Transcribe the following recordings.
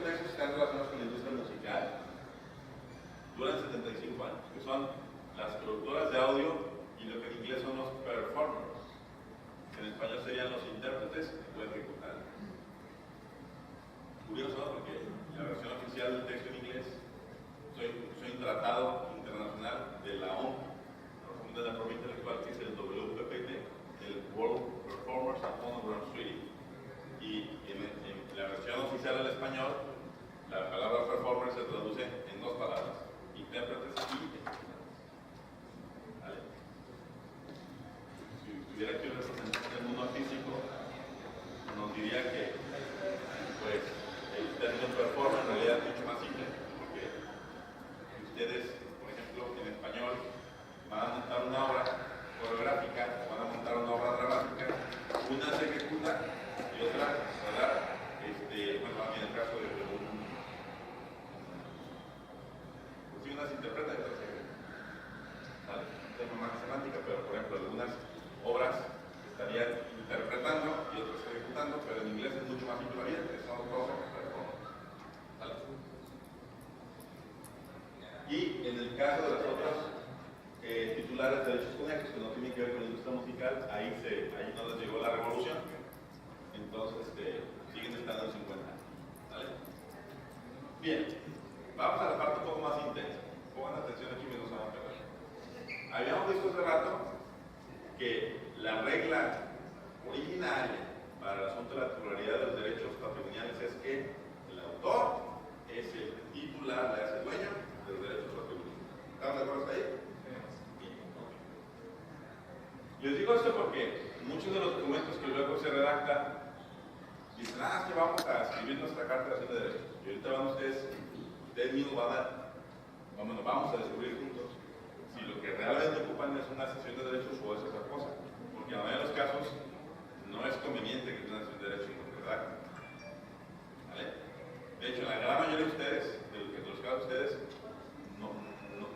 textos que están relacionados con la industria musical duran 75 años, que son las productoras de audio y lo que en inglés son los performers, que en español serían los intérpretes que pueden ejecutar. Curioso, ¿no? Porque la versión oficial del texto en inglés soy un tratado internacional de la OMP, de la propiedad intelectual, que es el WPPT, el World Performers and Phonograms Treaty. Y en la versión oficial al español, la palabra performer se traduce en dos palabras: intérpretes y ejecutores. ¿Vale? Si tuviera aquí un representante del mundo artístico, nos diría que pues el término performer en realidad es mucho más simple, porque ustedes, por ejemplo, en español van a montar una obra coreográfica, van a montar una obra dramática, una se ejecuta y otra, ¿verdad? Bueno, en el caso de una se interpreta y otra se ejecuta. ¿Vale? Un tema más semántica, pero por ejemplo, algunas obras estarían interpretando y otras ejecutando, pero en inglés es mucho más simple la vida, son dos performances. ¿Vale? Y en el caso de las otras titulares de derechos conexos que no tienen que ver con la industria musical, ahí no les llegó la revolución, entonces siguen estando en 50 años. ¿Vale? Bien, vamos a la parte un poco más intensa. Pongan atención aquí mientras vamos a perder. Habíamos visto hace rato que la regla originaria para el asunto de la titularidad de los derechos patrimoniales es que el autor es el titular, le hace dueño de los derechos patrimoniales. ¿Estamos de acuerdo hasta ahí? Les digo esto porque muchos de los documentos que luego se redactan dicen, es que vamos a escribir nuestra carta de acción de derechos. Y ahorita van ustedes mismos vamos a descubrir juntos si lo que realmente ocupan es una sesión de derechos o es otra cosa. Porque en la mayoría de los casos no es conveniente que sea una sesión de derechos en lo que redactan. ¿Vale? De hecho, en la gran mayoría de ustedes, de los casos de ustedes,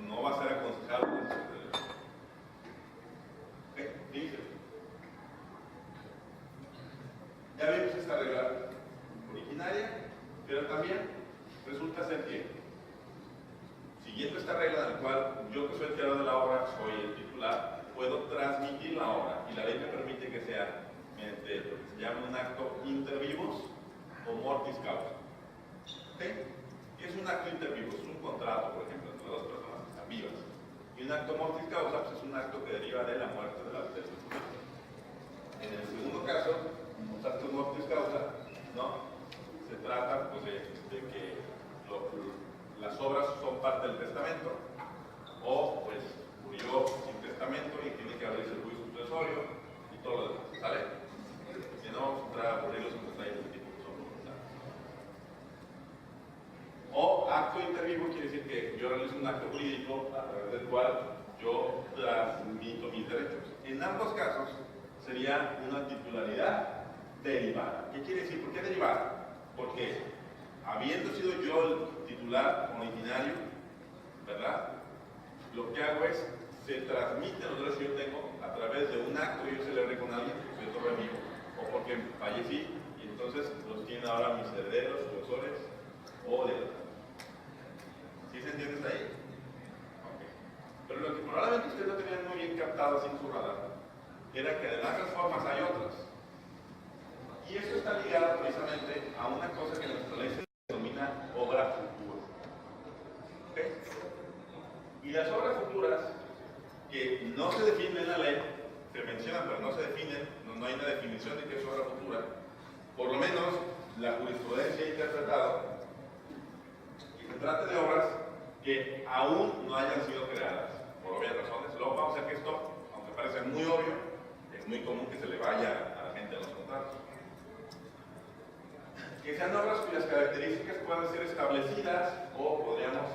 no va a ser aconsejable una sesión de derechos. Dice, ya vimos esta regla originaria, pero también resulta ser que, siguiendo esta regla en la cual yo que soy el creador de la obra, soy el titular, puedo transmitir la obra, y la ley me permite que sea mediante lo que se llama un acto inter vivos o mortis causa. ¿Okay? ¿Qué es un acto inter vivos? Es un contrato, por ejemplo, entre dos personas que están vivas. Y un acto mortis causa pues, es un acto que deriva de la muerte de la persona. En el segundo caso, los actos mortis causa, ¿no? Se trata pues, de que las obras son parte del testamento, o pues murió sin testamento y tiene que abrirse el juicio sucesorio y todo lo demás, ¿sale? Si no, vamos a entrar a aburrirlos en detalles de tipo que son voluntarios. O acto intervivo quiere decir que yo realizo un acto jurídico a través del cual yo transmito mis derechos. En ambos casos sería una titularidad derivada. ¿Qué quiere decir? ¿Por qué derivada? Porque habiendo sido yo el titular originario, ¿verdad? Lo que hago es, se transmiten los derechos que yo tengo a través de un acto que yo celebré con alguien, que soy torre mío, o porque fallecí, y entonces los tienen ahora mis herederos, sucesores, o de ¿sí se entiende hasta ahí? Okay. Pero lo que probablemente ustedes no tenían muy bien captado así en su radar, era que además de las formas hay otras. Y esto está ligado precisamente a una cosa que en nuestra ley se denomina obra futura. ¿Okay? Y las obras futuras, que no se definen en la ley, se mencionan pero no se definen, no hay una definición de qué es obra futura, por lo menos la jurisprudencia ha interpretado que se trata de obras que aún no hayan sido creadas, por obvias razones. Luego vamos a ver que esto, aunque parece muy obvio, es muy común que se le vaya a la gente a los contratos. Que sean obras cuyas características puedan ser establecidas o podríamos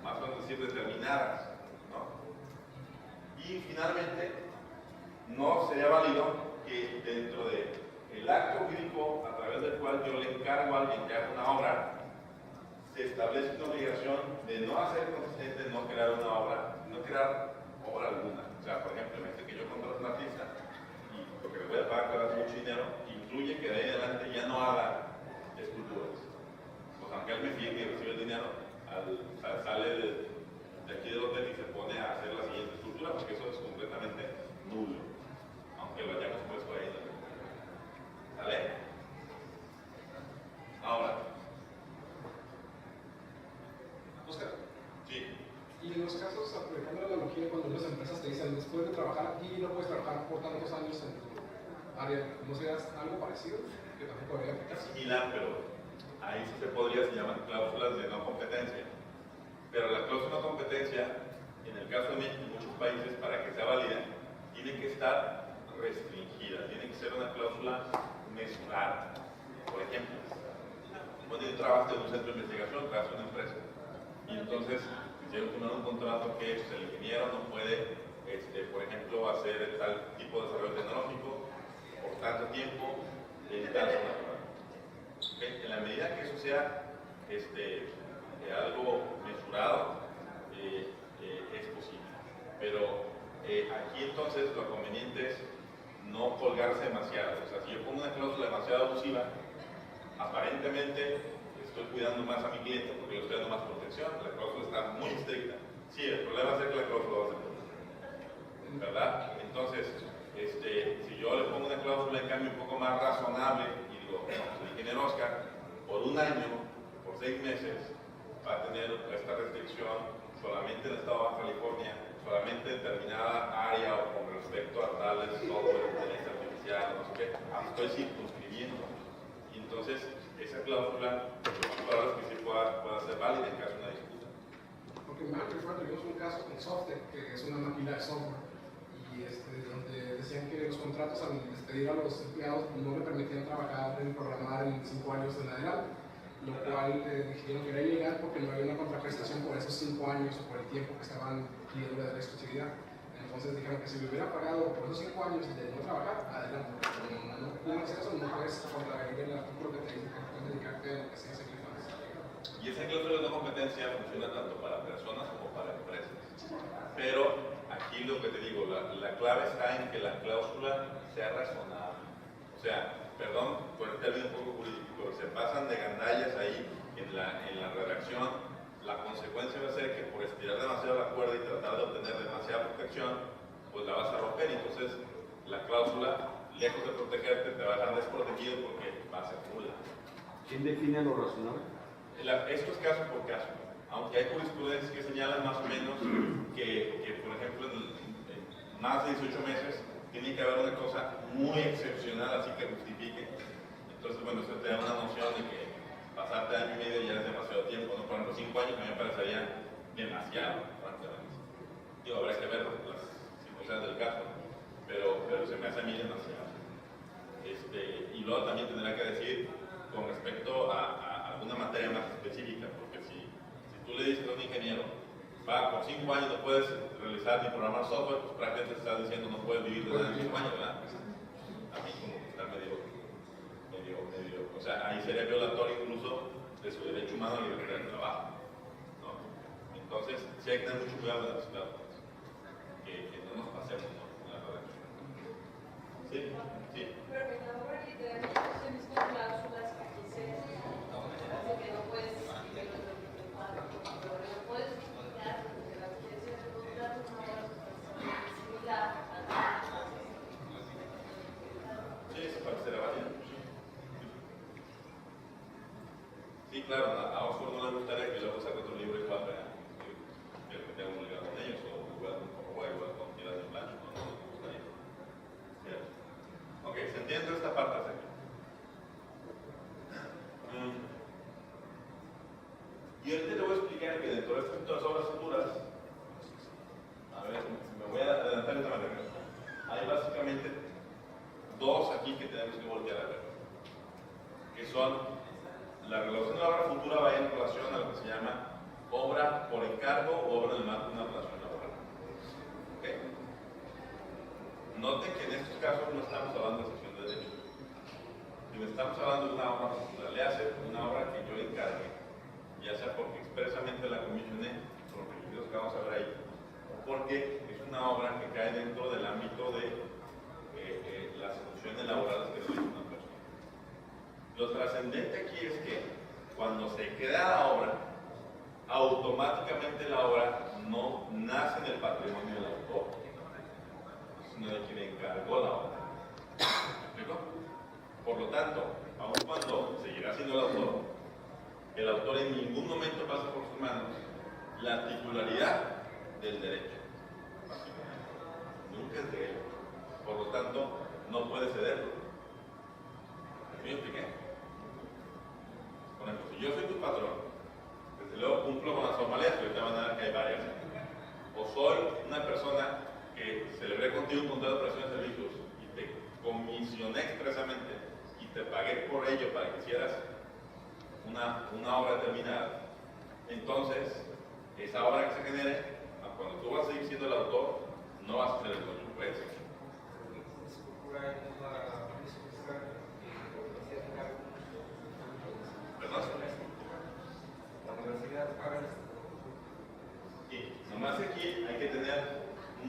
más o menos decir determinadas, ¿no? Y finalmente, no sería válido que dentro del acto jurídico a través del cual yo le encargo a alguien que haga una obra, se establece una obligación de no hacer consistente, no crear una obra, no crear obra alguna. O sea, por ejemplo, imagínate que yo contrato a un artista y lo que le voy a pagar mucho dinero incluye que de ahí en adelante ya no haga esculturas. Pues aunque él me sale de aquí del hotel y se pone a hacer la siguiente estructura, porque eso es completamente nulo, aunque lo hayamos puesto ahí. ¿Sale? Ahora. Oscar. Sí. Y en los casos, aplicando la analogía, cuando las empresas te dicen, después de trabajar aquí, no puedes trabajar por tantos años en tu área, ¿no serías algo parecido? Que también podría aplicar. Similar, pero ahí sí se podría, se llaman cláusulas de no competencia. Pero la cláusula de no competencia, en el caso de México y muchos países, para que sea válida, tiene que estar restringida, tiene que ser una cláusula mesurada. Por ejemplo, cuando tú trabajas en un centro de investigación, trabajas en una empresa, y entonces quisieron firmar un contrato que el ingeniero no puede, por ejemplo, hacer tal tipo de desarrollo tecnológico por tanto tiempo en tal zona. En la medida que eso sea algo mesurado, es posible. Pero aquí entonces lo conveniente es no colgarse demasiado. O sea, si yo pongo una cláusula demasiado abusiva, aparentemente estoy cuidando más a mi cliente porque le estoy dando más protección. La cláusula está muy estricta. Sí, el problema es que la cláusula va a ser ¿verdad? Entonces, si yo le pongo una cláusula en cambio un poco más razonable y digo, el ingeniero Oscar, por un año, por 6 meses, va a tener esta restricción solamente en el estado de Baja California, solamente en determinada área o con respecto a tales software, inteligencia artificial, no sé qué, estoy circunscribiendo. Y entonces, esa cláusula, lo más probable es que sí pueda ser válida en caso de una disputa. Porque en Microsoft tuvimos un caso con Softec, que es una máquina de software, y donde decían que los contratos al despedir a los empleados no le permitían trabajar en programar en 5 años en adelante, lo cual dijeron que era ilegal porque no había una contraprestación por esos 5 años o por el tiempo que estaban pidiendo de la exclusividad. Entonces dijeron que si le hubiera pagado por esos 5 años de no trabajar, adelante. Pero en ese caso no puedes contravenir el artículo que te dice que puedes dedicarte a lo que sea ese. Y esa cláusula de no competencia funciona tanto para personas como para empresas. Pero aquí lo que te digo, la clave está en que la cláusula sea razonable. O sea, perdón por el término un poco jurídico, pero se pasan de gandallas ahí en la redacción. La consecuencia va a ser que por estirar demasiado la cuerda y tratar de obtener demasiada protección, pues la vas a romper. Entonces, la cláusula, lejos de protegerte, te va a dejar desprotegido porque va a ser nula. ¿Quién define lo razonable? Esto es caso por caso, aunque hay jurisprudencias que señalan más o menos que por ejemplo, en más de 18 meses tiene que haber una cosa muy excepcional así que justifique. Entonces, bueno, se te da una noción de que pasarte año y medio ya es demasiado tiempo, ¿no? Por ejemplo, 5 años a mí me parecería demasiado, francamente. Digo, habrá que ver las circunstancias del caso, pero se me hace a mí demasiado. Y luego también tendrá que decir con respecto a alguna materia más específica, porque si tú le dices a un ingeniero, por 5 años no puedes realizar ni programar software, pues prácticamente estás diciendo no puedes vivir de nada en 5 años, ¿verdad? A mí como que está medio, o sea, ahí sería violatorio incluso de su derecho humano a la libertad del trabajo, ¿no? Entonces, sí hay que tener mucho cuidado de las cláusulas, que no nos pasemos, ¿no? En la redacción. Sí, sí. Pero en la obra literalmente se mismas cláusulas que dice que no puedes escribir pero no puedes explicar porque la ciencia de los datos no es similar a la. Sí, eso parecerá válido. Sí, claro, a Oxford no le gustaría que luego saque otro libro igual, ¿verdad? Que tenga un legado con ellos, o igual con tiras de blanco, no les gustaría. Bien. Ok, se entiende esta parte, Sergio. Y ahorita te voy a explicar que dentro de estas obras futuras, a ver, me voy a adelantar de esta manera. Hay básicamente 2 aquí que tenemos que voltear a ver, que son la relación de la obra futura va en relación a lo que se llama obra por encargo o obra en el marco de una relación laboral. ¿Okay? Noten que en estos casos no estamos hablando de sección de derecho. Si estamos hablando de una obra futura, le hace una obra que yo encargue, ya sea porque expresamente la comisioné, por los requisitos que vamos a ver ahí, o porque es una obra que cae dentro del ámbito de las funciones laborales que realiza una persona. Lo trascendente aquí es que cuando se crea la obra, automáticamente la obra no nace en el patrimonio del autor, sino de quien encargó la obra. ¿Me explico? Por lo tanto, aun cuando seguirá siendo el autor en ningún momento pasa por sus manos la titularidad del derecho. Nunca es de él. Por lo tanto, no puede cederlo. ¿Me expliqué? Por ejemplo, si yo soy tu patrón, desde luego cumplo con las formalidades, pero de esta manera que hay varias. O soy una persona que celebré contigo un contrato de prestación de servicios y te comisioné expresamente y te pagué por ello para que hicieras una obra determinada. Entonces, esa obra que se genere, cuando tú vas a seguir siendo el autor, no vas a ser el dueño, pues. ¿Perdón? Y nomás aquí hay que tener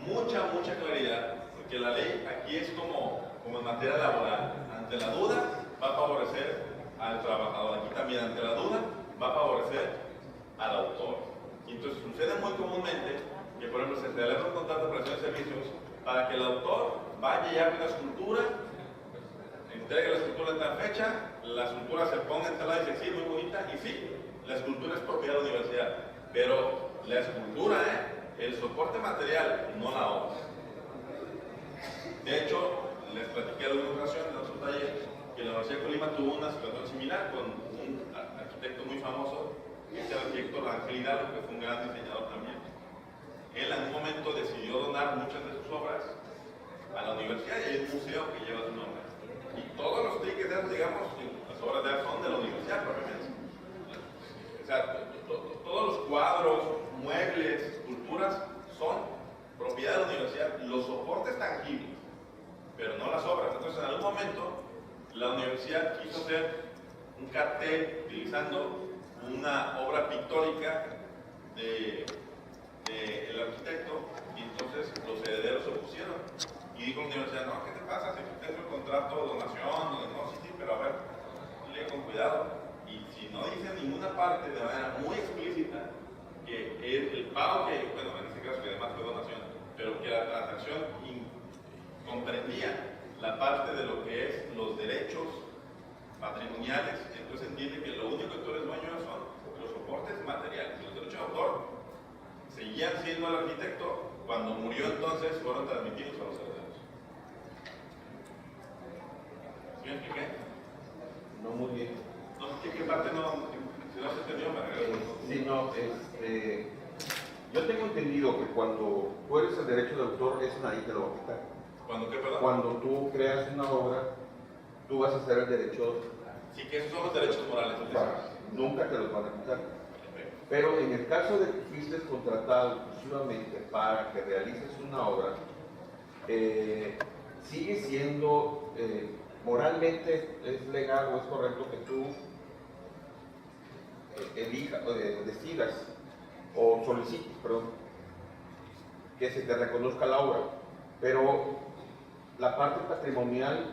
mucha claridad, porque la ley aquí es como en materia laboral. Ante la duda va a favorecer al trabajador. Aquí también ante la duda va a favorecer al autor. Y entonces sucede muy comúnmente que, por ejemplo, se celebra un contrato de prestación de servicios para que el autor vaya ya con la escultura, entregue la escultura en tal fecha, la escultura se ponga en tela y dice, sí, muy bonita, y sí, la escultura es propiedad de la universidad, pero la escultura, el soporte material, no la obra. De hecho, les platiqué de una ocasión en otro taller que la Universidad de Colima tuvo una situación similar con un arquitecto muy famoso, que es el arquitecto Ángel Hidalgo, que fue un gran diseñador también. Él en un momento decidió donar muchas de sus obras a la universidad y hay un museo que lleva su nombre. Y todos los tickets, digamos, las obras de arte son de la universidad, probablemente. O sea, todos los cuadros, muebles, esculturas son propiedad de la universidad, los soportes tangibles, pero no las obras. Entonces, en algún momento, la universidad quiso hacer un cartel utilizando una obra pictórica del arquitecto, y entonces los herederos se opusieron. Y dijo la universidad, no, ¿qué te pasa? Si tú tienes el contrato de donación, no, sí, pero a ver, lee con cuidado. Y si no dice en ninguna parte de manera muy explícita que el pago que, bueno, en este caso que además fue donación, pero que la transacción comprendía la parte de lo que es los derechos patrimoniales, entonces entiende que lo único que tú eres dueño son los soportes materiales. Los derechos de autor seguían siendo al arquitecto, cuando murió entonces fueron transmitidos a los herederos. ¿Sí me expliqué? No muy bien. No, ¿qué parte no se entendió? Sí, no, yo tengo entendido que cuando tú eres el derecho de autor, eso nadie te lo va a quitar. ¿Cuándo qué, perdón? Cuando tú creas una obra, tú vas a ser el derecho. Sí, que esos son los derechos morales. Nunca te los van a quitar. Pero en el caso de que fuiste contratado exclusivamente para que realices una obra, sigue siendo moralmente es legal o es correcto que tú elijas, decidas o solicites, perdón, que se te reconozca la obra, pero la parte patrimonial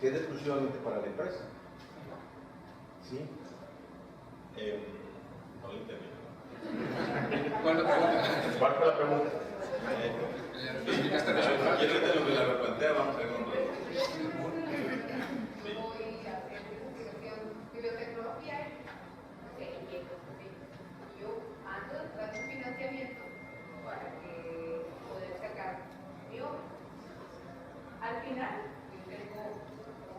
queda exclusivamente para la empresa. ¿Sí? No lo entendí. ¿Cuál es la pregunta? ¿Cuál fue la pregunta? Quiero entender lo que la replantea, vamos a ver con todo. Bibliotecnología, yo ando detrás de un financiamiento para que poder sacar mi obra. Al final, yo tengo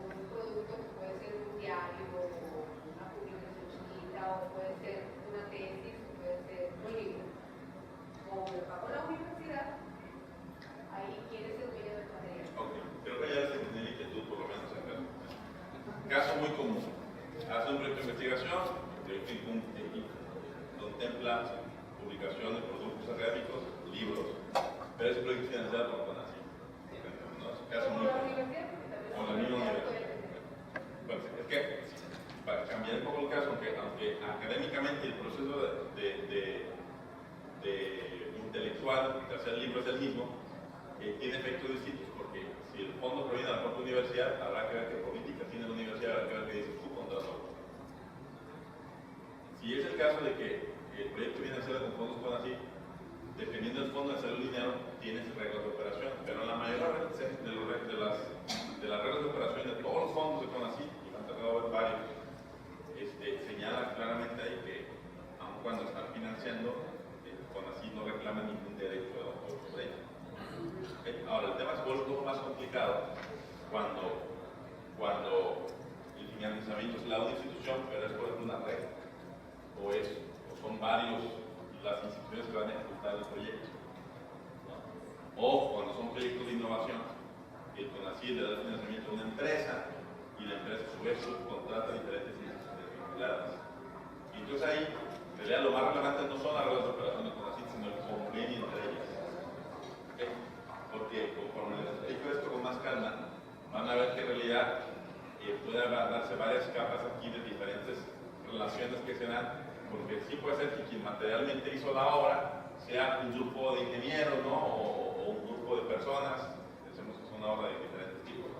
un producto que puede ser un diario o una publicación chiquita o puede ser una tesis o puede ser un libro. Como me pago la universidad, ahí quién es el dueño del material. Ok, creo que ya se tiene la inquietud por lo menos acá. Caso muy común. Hace un proyecto de investigación, que contempla publicación de productos académicos, libros, pero ese proyecto es financiado por CONACYT. ¿No? Es un caso muy común. Con la misma universidad. Bueno, es que, para cambiar un poco el caso, aunque académicamente el proceso de intelectual de hacer el libro es el mismo, tiene efectos distintos, porque si el fondo proviene de la propia universidad, habrá que ver qué política tiene la universidad, habrá que ver qué dice su contrato. Si es el caso de que el proyecto viene a ser con fondos CONACYT, dependiendo del fondo de salud lineal, tienes reglas de operación, pero la mayoría de las reglas de operación de todos los fondos de CONACYT, y me han tocado ver varios, señala claramente ahí que, aun cuando están financiando, CONACYT no reclama ningún derecho de autor sobre ello. Ahora, el tema es un poco más complicado cuando el financiamiento es la una institución, pero es por ejemplo una red, o son varios las instituciones que van a ejecutar el proyecto, ¿no? O cuando son proyectos de innovación, el CONACYT le da el financiamiento a una empresa y la empresa a su vez subcontrata diferentes instituciones vinculadas. Y entonces ahí, en realidad, lo más relevante no son las reglas de operación de CONACYT, sino el convenio entre ellas. ¿Okay? Porque conforme les explico esto con más calma, van a ver que en realidad puede darse varias capas aquí de diferentes relaciones que se dan, porque sí puede ser que quien materialmente hizo la obra sea un grupo de ingenieros, ¿no? O un grupo de personas, pensemos que es una obra de diferentes tipos,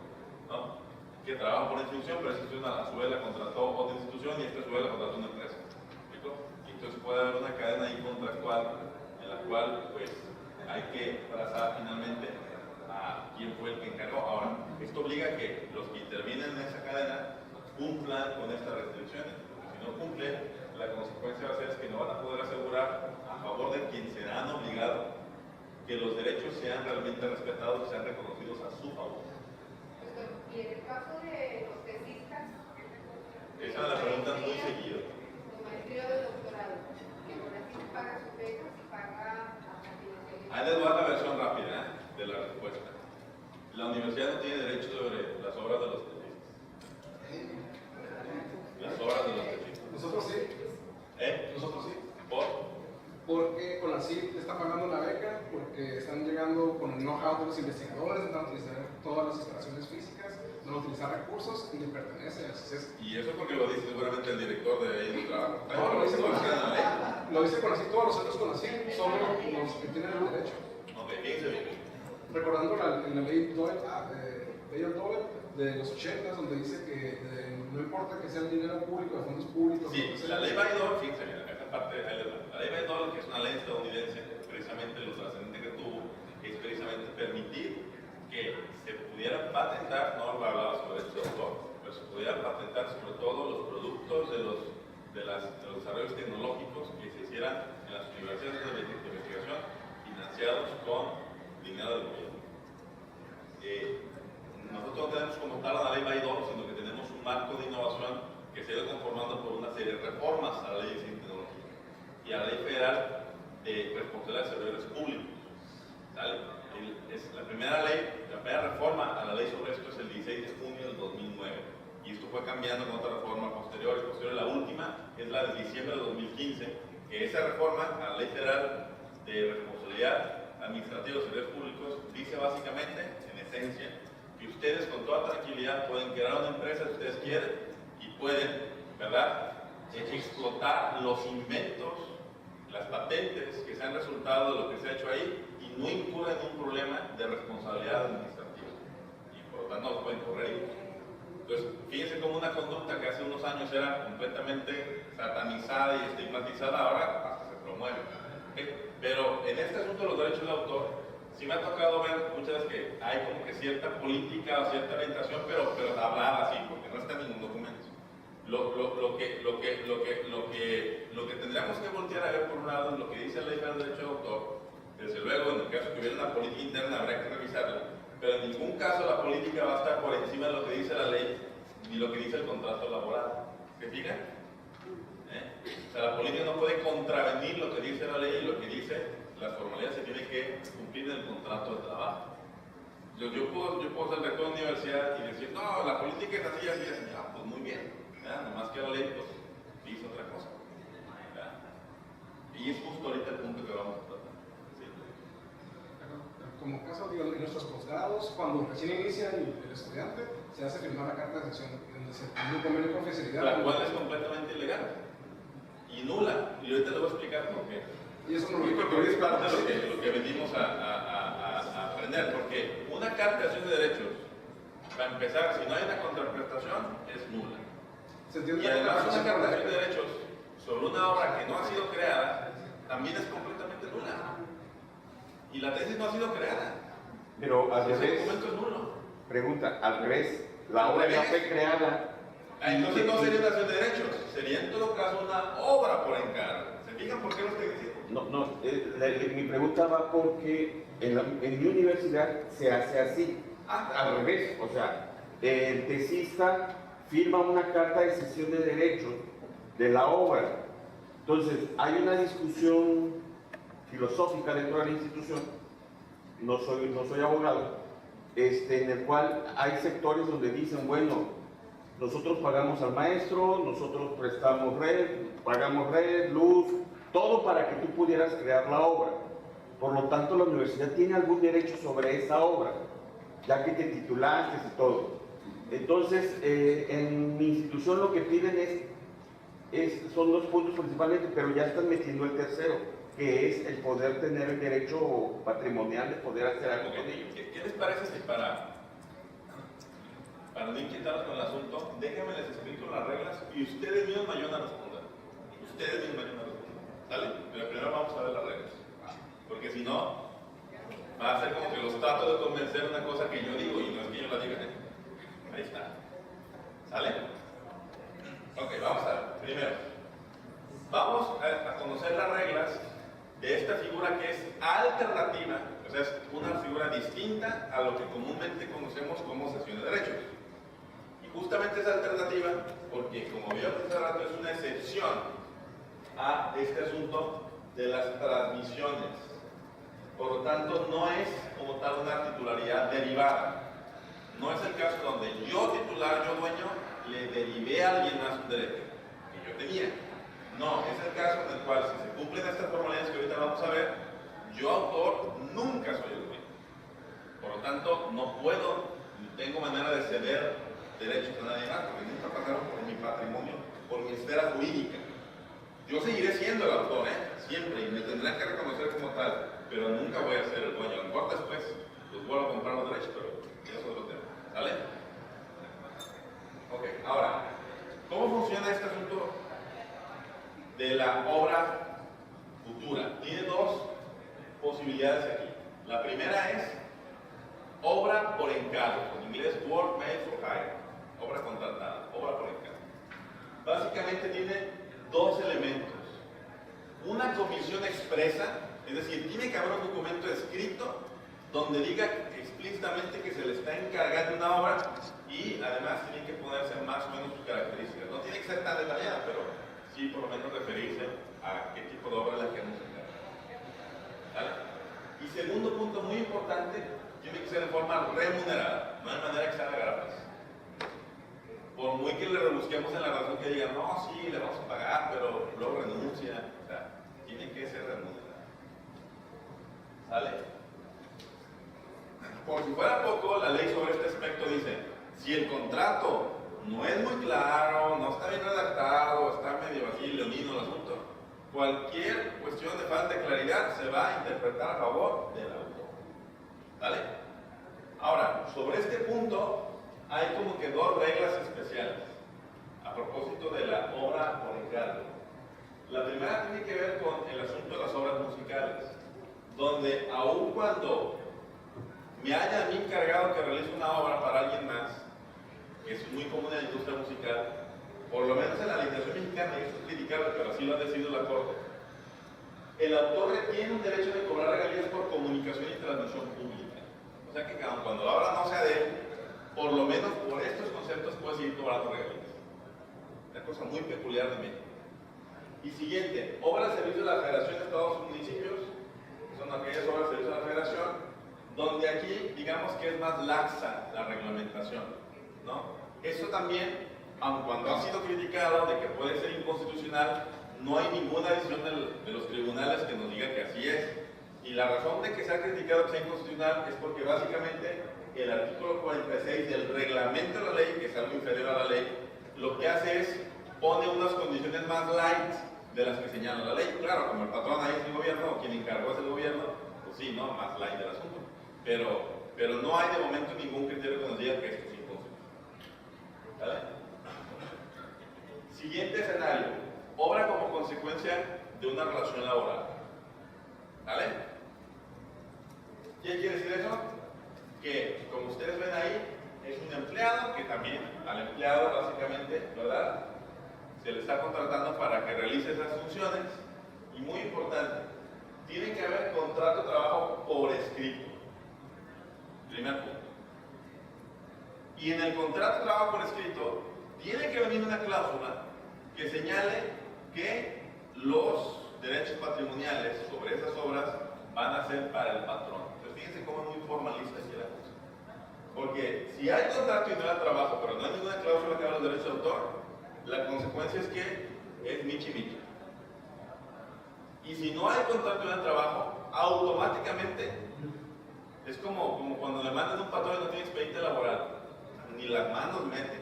¿no? Que trabajan por una institución, pero esa institución a su vez la contrató otra institución y esta a su vez la contrató una empresa. ¿Explico? Y entonces puede haber una cadena ahí contractual en la cual pues hay que trazar finalmente a quién fue el que encargó. Ahora, esto obliga a que los que intervienen en esa cadena cumplan con estas restricciones, porque si no cumplen, la consecuencia va a ser que no van a poder asegurar a favor de quien serán obligados que los derechos sean realmente respetados y sean reconocidos a su favor. Y en el caso de los tesistas, Esa es la pregunta muy seguida. de maestría o de doctorado, que CONACYT paga sus becas y paga la financiación. Ahí les voy a dar la versión rápida de la respuesta. La universidad no tiene derecho sobre las obras de los tesistas. Las obras de los tesistas. Nosotros sí. Nosotros sí. Porque CONACYT está pagando la beca, porque están llegando con el know-how de los investigadores, van a utilizar todas las instalaciones físicas, van a utilizar recursos y le pertenece al CISES. Y eso porque lo dice seguramente el director de ahí del trabajo. No, lo dice CONACYT. Lo dice CONACYT, todos los centros CONACYT son los que tienen el derecho. Ok, fíjense bien. Recordando en la ley Doyle, de los 80, donde dice que no importa que sea el dinero público, de fondos públicos. Sí, la ley Bayh-Dole, fíjense bien, esta parte, ahí les va. La ley Bayh-Dole, que es una ley estadounidense, precisamente lo trascendente que tuvo, es precisamente permitir que se pudiera patentar, no hablaba sobre el autor, pero se pudiera patentar sobre todo los productos de los desarrollos tecnológicos que se hicieran en las universidades de investigación financiados con dinero del gobierno. Nosotros no tenemos como tal la ley Bayh-Dole, sino que tenemos un marco de innovación que se ha ido conformando por una serie de reformas a la ley de ciencia y tecnología y a la ley federal de responsabilidad de servidores públicos. ¿Sale? La primera reforma a la ley sobre esto es el 16 de junio del 2009 y esto fue cambiando con otra reforma posterior. La última es la de diciembre de 2015, que esa reforma a la ley federal de responsabilidad administrativa de servidores públicos dice básicamente, en esencia, que ustedes con toda tranquilidad pueden crear una empresa si ustedes quieren y pueden, ¿verdad?, explotar los inventos, las patentes que sean resultado de lo que se ha hecho ahí y no incurren en un problema de responsabilidad administrativa y por lo tanto no pueden correr ellos. Entonces, fíjense cómo una conducta que hace unos años era completamente satanizada y estigmatizada, ahora hasta se promueve. ¿Okay? Pero en este asunto de los derechos de autor, sí me ha tocado ver muchas veces que hay como que cierta política o cierta orientación, pero hablada así, porque no está en ningún documento. Lo que tendríamos que voltear a ver por un lado es lo que dice la ley del derecho de autor. Desde luego, en el caso que hubiera una política interna, habría que revisarla, pero en ningún caso la política va a estar por encima de lo que dice la ley ni lo que dice el contrato laboral. ¿Se fijan? O sea, la política no puede contravenir lo que dice la ley y lo que dice las formalidades se tienen que cumplir en el contrato de trabajo. Yo puedo ser rector de universidad y decir, no, la política es así, así, así. Ah, pues muy bien. Nada más que la ley, pues, dice otra cosa. ¿Verdad? Y es justo ahorita el punto que vamos a tratar. ¿Sí? Como caso, digo, en nuestros posgrados, cuando recién inicia el estudiante, se hace firmar la carta de sección, donde se tiene un convenio de confidencialidad. La cual es completamente ilegal y nula. Y ahorita le voy a explicar por qué. Y eso no es parte de lo que venimos a aprender, porque una carta de acción de derechos, para empezar, si no hay una contraprestación, es nula. Y además una carta de acción de derechos sobre una obra que no ha sido creada, también es completamente nula. Y la tesis no ha sido creada. Pero al Ese revés, documento es nulo. pregunta, al revés, la obra ya fue creada. Entonces no sería una acción de derechos, sería en todo caso una obra por encargo. ¿Se fijan por qué lo estoy diciendo? No, mi pregunta va porque en mi universidad se hace así, al revés, o sea, el tesista firma una carta de cesión de derechos de la obra. Entonces, hay una discusión filosófica dentro de la institución, no soy abogado, en el cual hay sectores donde dicen, bueno, nosotros pagamos al maestro, nosotros prestamos pagamos red, luz, todo para que tú pudieras crear la obra. Por lo tanto, la universidad tiene algún derecho sobre esa obra, ya que te titulaste y todo. Entonces, en mi institución lo que piden son dos puntos principalmente, pero ya están metiendo el tercero, que es el poder tener el derecho patrimonial de poder hacer algo con ellos. ¿Qué les parece si para no inquietarlos con el asunto, déjenme les explico las reglas y ustedes mismos me ayudan a responder? Ustedes mismos me ayudan a responder. ¿Sale? Pero primero vamos a ver las reglas. Porque si no, va a ser como que los trato de convencer una cosa que yo digo y no es que yo la diga. Ahí está. ¿Sale? Ok, vamos a ver. Primero, vamos a conocer las reglas de esta figura que es alternativa, o sea, es una figura distinta a lo que comúnmente conocemos como cesión de derechos. Y justamente es alternativa porque, como vimos hace rato, es una excepción a este asunto de las transmisiones. Por lo tanto, no es como tal una titularidad derivada. No es el caso donde yo titular, yo dueño, le derivé a alguien más un derecho que yo tenía. No, es el caso en el cual, si se cumplen estas formalidades que ahorita vamos a ver, yo autor nunca soy el dueño. Por lo tanto, no puedo, ni tengo manera de ceder derechos a nadie más, porque nunca pasaron por mi patrimonio, por mi esfera jurídica. Yo seguiré siendo el autor, siempre, y me tendrán que reconocer como tal, pero nunca voy a ser el dueño. A lo mejor después los vuelvo a comprar los derechos, pero eso es otro tema. ¿Sale? Ok, ahora, ¿cómo funciona este asunto de la obra futura? Tiene dos posibilidades aquí. La primera es obra por encargo, en inglés work made for hire, obra contratada, obra por encargo. Básicamente tiene dos elementos. Una comisión expresa, es decir, tiene que haber un documento escrito donde diga explícitamente que se le está encargando una obra y además tiene que ponerse más o menos sus características. No tiene que ser tan detallada, pero sí por lo menos referirse a qué tipo de obra es la que nos encarga. ¿Vale? Y segundo punto muy importante, tiene que ser de forma remunerada, no de manera que sea de gratis. Por muy que le rebusquemos en la razón que digan, no, sí, le vamos a pagar, pero luego renuncia, o sea, tiene que ser remunerada. ¿Sale? Por si fuera poco, la ley sobre este aspecto dice, si el contrato no es muy claro, no está bien redactado, está medio así leonino el asunto, cualquier cuestión de falta de claridad se va a interpretar a favor del autor. ¿Vale? Ahora, sobre este punto hay como que dos reglas especiales a propósito de la obra por encargo. La primera tiene que ver con el asunto de las obras musicales, donde aun cuando me haya a mí encargado que realice una obra para alguien más, que es muy común en la industria musical, por lo menos en la legislación mexicana, y esto es criticable, pero así lo ha decidido la Corte, el autor tiene un derecho de cobrar regalías por comunicación y transmisión pública. O sea que cuando la obra no sea de él, por lo menos por estos conceptos puede seguir cobrando regalías. Una cosa muy peculiar de México. Y siguiente, obras de servicio de la Federación de Estados y Municipios, que son aquellas obras de servicio de la Federación, donde aquí digamos que es más laxa la reglamentación, ¿no? Eso también, aun cuando ha sido criticado de que puede ser inconstitucional, no hay ninguna decisión de los tribunales que nos diga que así es. Y la razón de que se ha criticado que sea inconstitucional es porque básicamente el artículo 46 del reglamento de la ley, que es algo inferior a la ley, lo que hace es pone unas condiciones más light de las que señala la ley. Claro, como el patrón ahí es el gobierno, o quien encargó es el gobierno, pues sí, ¿no? Más light del asunto. Pero no hay de momento ningún criterio que nos diga que esto es inconstitucional. ¿Vale? Siguiente escenario. Obra como consecuencia de una relación laboral. ¿Vale? ¿Qué quiere decir eso? Que, como ustedes ven ahí, es un empleado que también, al empleado básicamente, ¿verdad?, se le está contratando para que realice esas funciones. Y muy importante, tiene que haber contrato de trabajo por escrito. Primer punto. Y en el contrato de trabajo por escrito, tiene que venir una cláusula que señale que los derechos patrimoniales sobre esas obras van a ser para el patrón. Entonces, fíjense cómo es muy formalista aquí la cosa. Porque si hay contrato individual de trabajo, pero no hay ninguna cláusula que habla de los derechos de autor, la consecuencia es que es michi michi. Y si no hay contrato individual de trabajo, automáticamente es como cuando le mandan un patrón y no tiene expediente laboral, ni las manos mete.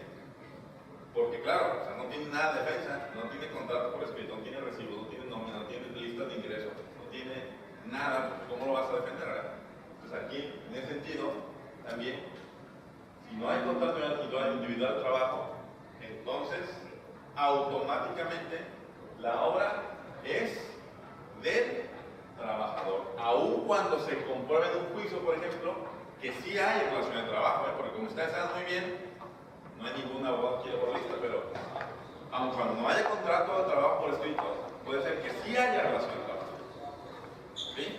Porque claro, o sea, no tiene nada de defensa, no tiene contrato por escrito, no tiene recibo, no tiene nómina, no tiene lista de ingresos, no tiene nada, ¿cómo lo vas a defender? ¿Verdad? Entonces aquí, en ese sentido, también, si no hay contrato individual de trabajo, entonces automáticamente la obra es del trabajador, aun cuando se compruebe en un juicio, por ejemplo, que sí hay relación de trabajo, porque como ustedes saben muy bien, no hay ningún abogado que quiera por lista, pero aun cuando no haya contrato de trabajo por escrito, puede ser que sí haya relación de trabajo. ¿Sí?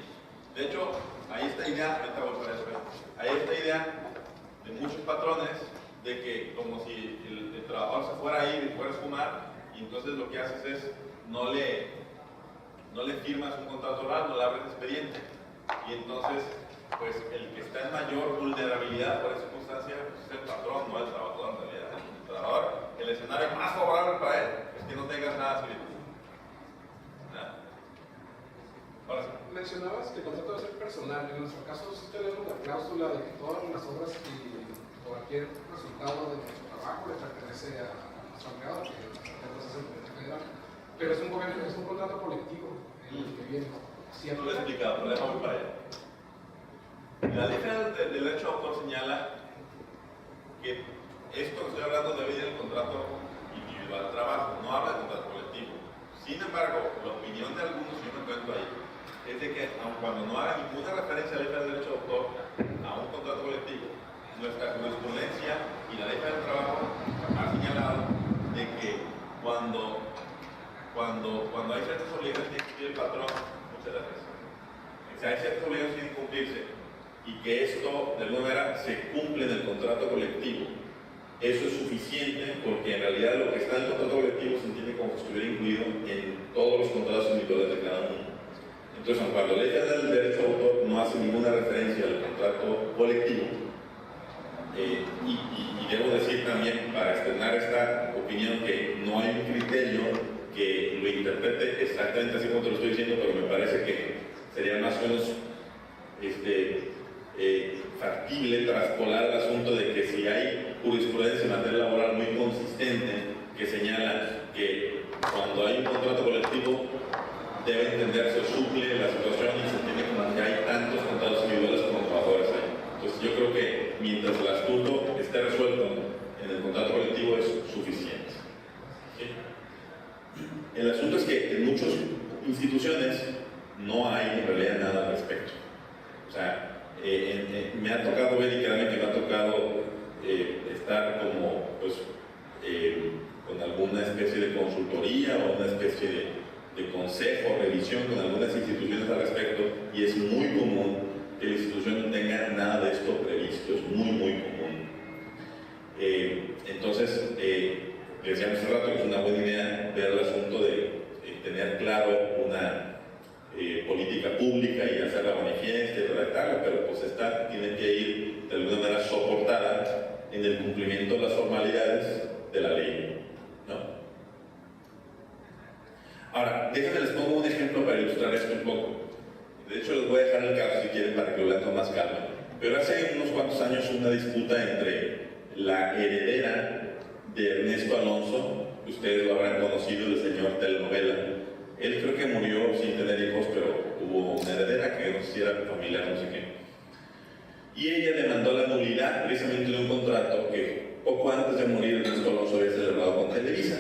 De hecho, hay esta idea, ahorita voy para eso, hay esta idea de muchos patrones de que como si el trabajador se fuera a ir y fuera a fumar, y entonces lo que haces es no le firmas un contrato oral, no le abres expediente, y entonces pues el que está en mayor vulnerabilidad por esa circunstancia pues, es el patrón, no el trabajador en realidad. El trabajador, el escenario más favorable para él es que no tengas nada escrito. Ahora sí. Mencionabas que el contrato debe ser personal. En nuestro caso sí tenemos la cláusula de que todas las obras y cualquier resultado de nuestro trabajo le pertenece a nuestro empleado, que entonces es el derecho federal. Pero es un contrato colectivo el que viene. No lo he explicado, pero déjame para allá. La ley federal del derecho de autor señala que esto que estoy hablando debe ir en el contrato individual de trabajo, no habla de contrato colectivo. Sin embargo, la opinión de algunos, yo me encuentro ahí, es de que aun cuando no haga ninguna referencia a la ley federal del derecho de autor a un contrato colectivo, nuestra jurisprudencia y la ley federal del trabajo ha señalado de que cuando hay ciertas obligaciones que tiene el patrón, muchas gracias, si hay ciertas obligaciones que tienen que cumplirse y que esto de alguna manera se cumple en el contrato colectivo, eso es suficiente porque en realidad lo que está en el contrato colectivo se entiende como si estuviera incluido en todos los contratos individuales de cada uno. Entonces, cuando la ley federal del derecho de autor no hace ninguna referencia al contrato colectivo, y debo decir también, para externar esta opinión, que no hay un criterio que lo interprete exactamente así como te lo estoy diciendo, pero me parece que sería más o menos factible traspolar el asunto de que si hay jurisprudencia en materia laboral muy consistente que señala que cuando hay un contrato colectivo debe entenderse o suple la situación y se entiende como que hay tantos contratos individuales como trabajadores hay. Entonces yo creo que mientras el asunto esté resuelto en el contrato colectivo es suficiente. ¿Sí? El asunto es que en muchas instituciones no hay en realidad nada al respecto. O sea, me ha tocado ver y créanme que me ha tocado estar como pues, con alguna especie de consultoría o una especie de consejo, revisión con algunas instituciones al respecto, y es muy común que la institución no tenga nada de esto previsto, es muy común. Entonces, decíamos hace rato que es una buena idea ver el asunto de tener claro una política pública y hacerla manifiesta y redactarla, pero pues esta tiene que ir de alguna manera soportada en el cumplimiento de las formalidades de la ley, ¿no? Ahora, déjenme les pongo un ejemplo para ilustrar esto un poco. De hecho, les voy a dejar el caso si quieren para que lo lean con más calma. Pero hace unos cuantos años una disputa entre la heredera de Ernesto Alonso, que ustedes lo habrán conocido, el señor telenovela. Él creo que murió sin tener hijos, pero hubo una heredera que no sé si era familiar, no sé qué. Y ella demandó la nulidad precisamente de un contrato que poco antes de morir Ernesto Alonso había celebrado con Televisa.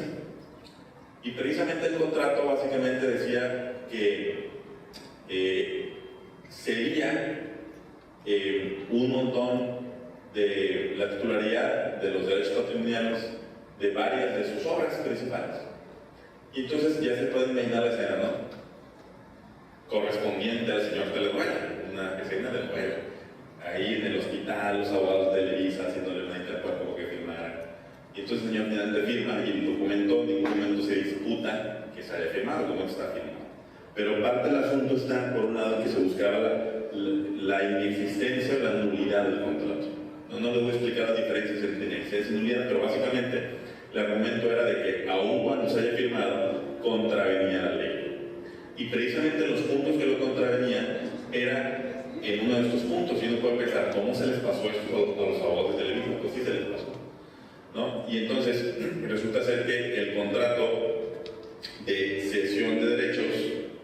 Y precisamente el contrato básicamente decía que sería un montón de la titularidad de los derechos patrimoniales de varias de sus obras principales. Y entonces ya se puede imaginar la escena, ¿no? Correspondiente al señor Teleduela, una escena del juego. Ahí en el hospital, los abogados de Televisa haciéndole una interpelación que firmara. Y entonces el señor finalmente firma y el documento, en ningún momento se disputa que se haya firmado, el documento está firmado. Pero parte del asunto está, por un lado, que se buscaba la inexistencia o la nulidad del contrato. No les voy a explicar las diferencias entre inexistencia y nulidad, pero básicamente el argumento era de que aun cuando se haya firmado, contravenía la ley. Y precisamente los puntos que lo contravenían era en uno de estos puntos, y uno puede pensar, ¿cómo se les pasó esto a los abogados de Televisa? Pues sí se les pasó, ¿no? Y entonces resulta ser que el contrato de cesión de derechos,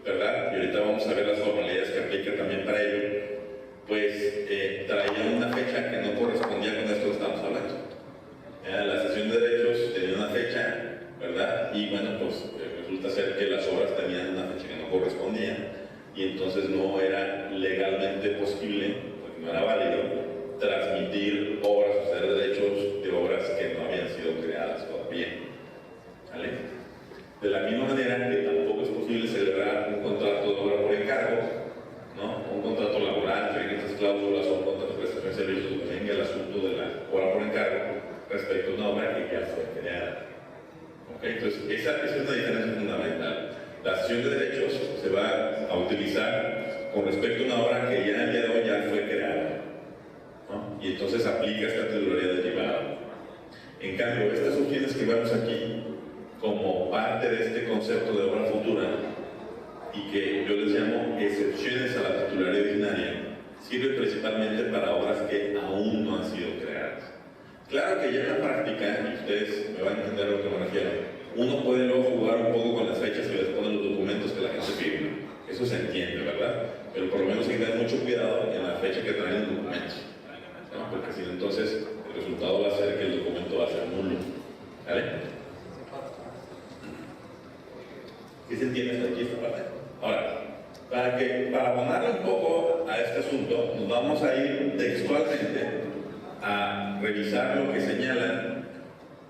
¿verdad? Y ahorita vamos a ver las formalidades que aplican también para ello, pues traía una fecha que no correspondía con esto que estamos hablando. La cesión de derechos tenía una fecha, ¿verdad? Y bueno, pues resulta ser que las obras tenían una fecha que no correspondía y entonces no era legalmente posible, porque no era válido, transmitir obras o ceder derechos de obras que no habían sido creadas todavía. ¿Vale? De la misma manera que tampoco es posible celebrar un contrato de obra por encargo, ¿no? Un contrato laboral que venga estas cláusulas o un contrato de prestación de servicios que venga el asunto de la obra por encargo respecto a una obra que ya fue creada. ¿Okay? Entonces, esa es una diferencia fundamental. La cesión de derechos se va a utilizar con respecto a una obra que ya en el día de hoy ya fue creada, ¿no? Y entonces aplica esta titularidad derivada. En cambio, estas opciones que vemos aquí, como parte de este concepto de obra futura, y que yo les llamo excepciones a la titularidad ordinaria, sirve principalmente para obras que aún no han sido creadas. Claro que ya en la práctica, y ustedes me van a entender a lo que me refiero, uno puede luego jugar un poco con las fechas que les ponen los documentos que la gente firma. Eso se entiende, ¿verdad? Pero por lo menos hay que tener mucho cuidado en la fecha que traen los documentos, ¿no? Porque si no, entonces el resultado va a ser que el documento va a ser nulo. ¿Vale? ¿Sí se entiende hasta aquí esta parte? Ahora, para abonarle un poco a este asunto, nos vamos a ir textualmente a revisar lo que señalan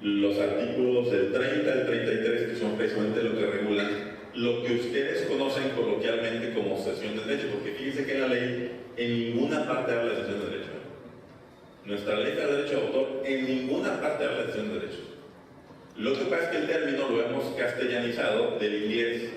los artículos del 30 al 33, que son precisamente lo que regulan lo que ustedes conocen coloquialmente como cesión de derechos, porque fíjense que la ley en ninguna parte habla de cesión de derechos. Nuestra ley de derecho de autor en ninguna parte habla de cesión de derechos. Lo que pasa es que el término lo hemos castellanizado del inglés,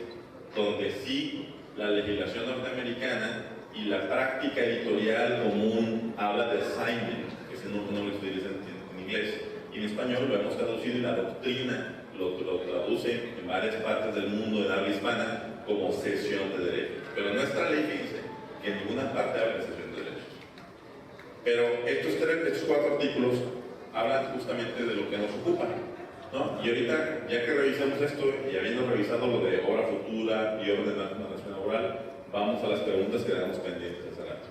donde sí la legislación norteamericana y la práctica editorial común habla de assignment, que es el nombre que se utiliza en inglés, y en español lo hemos traducido y la doctrina lo traduce en varias partes del mundo de habla hispana como cesión de derechos. Pero nuestra ley dice que en ninguna parte habla de cesión de derechos. Pero estos 4 artículos hablan justamente de lo que nos ocupa, ¿no? Y ahorita, ya que revisamos esto y habiendo revisado lo de obra futura y orden de nación laboral, vamos a las preguntas que dejamos pendientes hace rato.